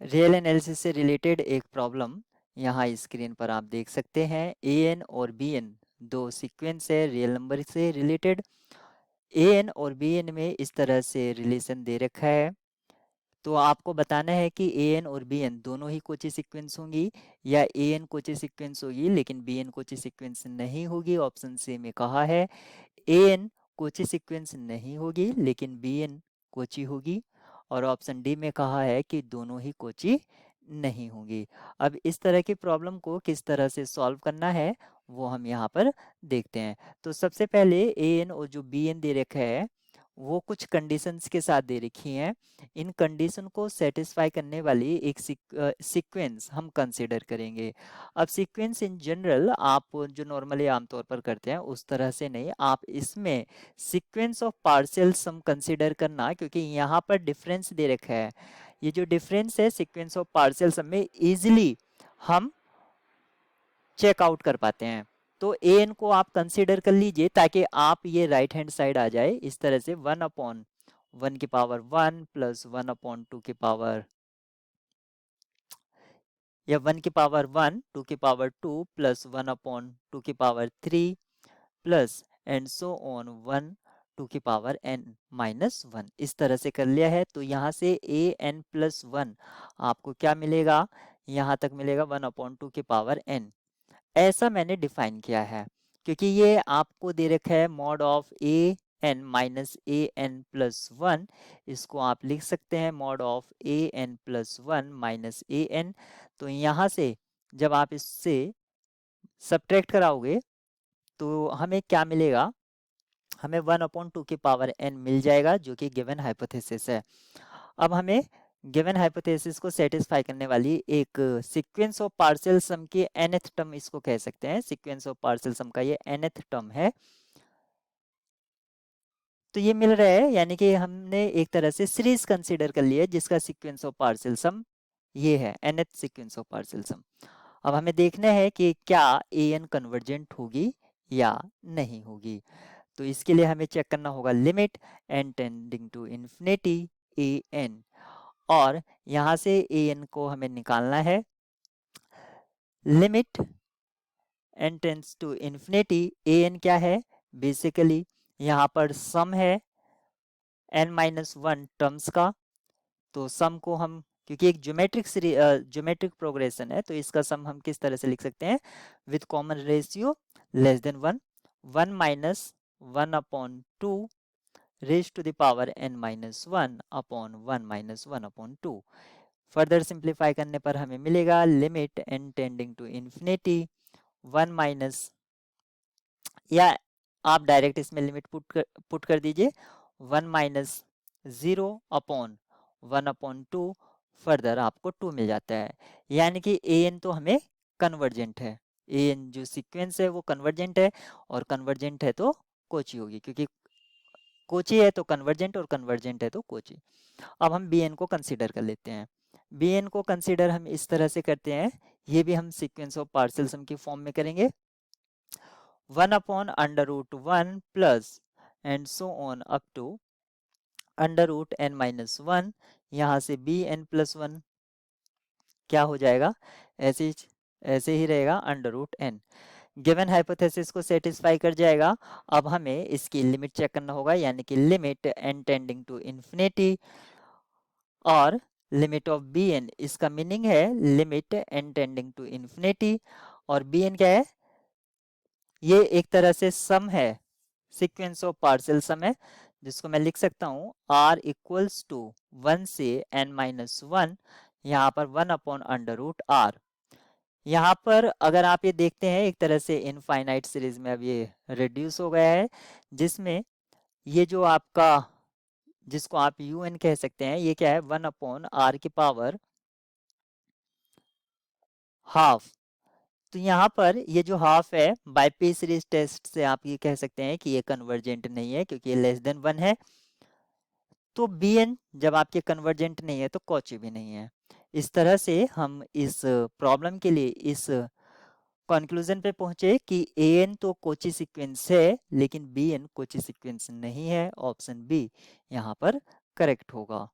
Real analysis से related एक problem यहाँ स्क्रीन पर आप देख सकते हैं। ए एन और बी एन दो सीक्वेंस है रियल नंबर से रिलेटेड। ए एन और बी एन में इस तरह से रिलेशन दे रखा है, तो आपको बताना है कि ए एन और बी एन दोनों ही कोची सीक्वेंस होंगी या ए एन कोची सीक्वेंस होगी लेकिन बी एन कोची सीक्वेंस नहीं होगी। ऑप्शन सी में कहा है ए एन कोची सीक्वेंस नहीं होगी लेकिन बी एन कोची होगी, और ऑप्शन डी में कहा है कि दोनों ही कोची नहीं होंगी। अब इस तरह की प्रॉब्लम को किस तरह से सॉल्व करना है वो हम यहाँ पर देखते हैं। तो सबसे पहले ए एन और जो बी एन दे रखा है वो कुछ कंडीशंस के साथ दे रखी हैं। इन कंडीशन को सेटिस्फाई करने वाली एक सीक्वेंस हम कंसिडर करेंगे। अब सीक्वेंस इन जनरल आप जो नॉर्मली आमतौर पर करते हैं उस तरह से नहीं, आप इसमें sequence of partial sum consider करना, क्योंकि यहाँ पर डिफरेंस दे रखा है। ये जो डिफरेंस है सीक्वेंस ऑफ पार्शियल सम में इजीली हम चेक आउट कर पाते हैं। तो ए एन को आप कंसिडर कर लीजिए ताकि आप ये राइट हैंड साइड आ जाए इस तरह से 1/1 की पावर 1 प्लस 1/2 की पावर, या 1 की पावर 1 2 की पावर 2 प्लस 1/2 की power 3 plus and so on 1 2 की पावर n-1। इस तरह से कर लिया है। तो यहाँ से ए एन प्लस 1 आपको क्या मिलेगा, यहाँ तक मिलेगा 1/2 की पावर n। ऐसा मैंने डिफाइन किया है क्योंकि ये आपको दे रखा है mod of a n minus a n plus 1। इसको आप लिख सकते हैं mod of a n plus 1 minus a n. तो यहाँ से जब आप इससे सब्ट्रैक्ट कराओगे तो हमें क्या मिलेगा, हमें 1/2 की पावर n मिल जाएगा जो कि गिवन हाइपोथेसिस है। अब हमें गिवन हाइपोथेसिस को सेटिस्फाई करने वाली एक सीक्वेंस ऑफ पार्शियल सम की nth टर्म इसको कह सकते हैं। सीक्वेंस ऑफ पार्शियल सम का ये nth टर्म है। तो ये मिल रहा है, यानी कि हमने एक तरह से सीरीज कंसीडर कर लिया जिसका सीक्वेंस ऑफ पार्शियल सम ये है nth सीक्वेंस ऑफ पार्शियल सम। अब हमें देखना है कि क्या ए एन कन्वर्जेंट होगी या नहीं होगी। तो इसके लिए हमें चेक करना होगा limit n tending to infinity a n, और यहाँ से ए एन को हमें निकालना है। Limit n tends to infinity a n क्या है, बेसिकली यहाँ पर सम है n-1 टर्म्स का। तो सम को हम, क्योंकि एक ज्योमेट्रिक प्रोग्रेशन है तो इसका सम हम किस तरह से लिख सकते हैं, with common ratio less than 1, 1 minus 1/2 raise to the power n-1 upon 1 minus 1/2। Further simplify करने पर हमें मिलेगा limit n tending to infinity 1 minus, या आप डायरेक्ट इसमें लिमिट पुट कर दीजिए 1 माइनस 0/1/2। फर्दर आपको 2 मिल जाता है, यानी कि ए एन तो हमें कन्वर्जेंट है। ए एन जो सीक्वेंस है वो कन्वर्जेंट है, और कन्वर्जेंट है तो कोची होगी, क्योंकि कोची है तो कन्वर्जेंट और कन्वर्जेंट है तो कोची। अब हम बी एन को कंसीडर कर लेते हैं। बी एन को कंसीडर हम इस तरह से करते हैं, ये भी हम सीक्वेंस ऑफ पार्शियल सम की फॉर्म में करेंगे। 1/√1 plus and so on up to √n-1। यहाँ से बी एन प्लस 1 क्या हो जाएगा, ऐसे ही रहेगा √n। गिवन हाइपोथेसिस को सेटिस्फाई कर जाएगा। अब हमें इसकी लिमिट चेक करना होगा, यानी कि limit n tending to infinity और लिमिट ऑफ बी एन, इसका मीनिंग है limit n tending to infinity, और बी एन क्या है, ये एक तरह से सम है, सीक्वेंस ऑफ पार्शियल सम है, जिसको मैं लिख सकता हूँ r इक्वल्स टू 1 से n-1, यहाँ पर 1/√r। यहाँ पर अगर आप ये देखते हैं एक तरह से इनफाइनाइट सीरीज में अब ये रिड्यूस हो गया है, जिसमें ये जो आपका, जिसको आप यू एन कह सकते हैं, ये क्या है 1/r की पावर हाफ। तो यहाँ पर ये जो हाफ है बाय पी सीरीज टेस्ट से आप ये कह सकते हैं कि ये कन्वर्जेंट नहीं है क्योंकि ये लेस देन 1 है। तो बी एन जब आपके कन्वर्जेंट नहीं है तो कॉची भी नहीं है। इस तरह से हम इस प्रॉब्लम के लिए इस कंक्लूजन पे पहुंचे कि ए एन तो कोची सीक्वेंस है लेकिन बी एन कोची सीक्वेंस नहीं है। ऑप्शन बी यहाँ पर करेक्ट होगा।